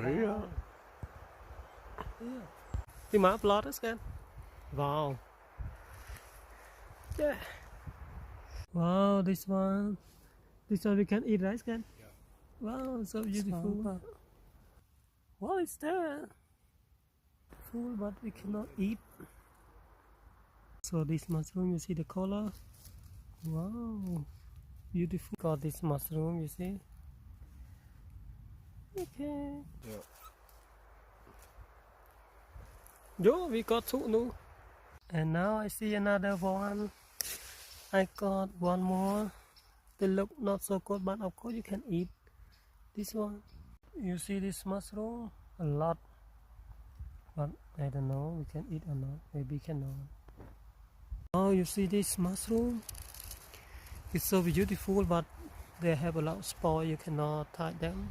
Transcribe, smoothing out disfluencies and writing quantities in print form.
Yeah. Thì mà upload this again. Wow. Yeah. Wow, this one we can eat rice again. Wow, so beautiful. What is that? Full, but we cannot eat. So this mushroom, you see the color. Wow, beautiful. Got this mushroom, you see. Okay. Yeah. Yo, we got two now. And now I see another one. I got one more. They look not so good, but of course you can eat this one. You see this mushroom? A lot. But I don't know, we can eat or not. Maybe cannot. Oh, you see this mushroom? It's so beautiful, but they have a lot of spoil. You cannot touch them.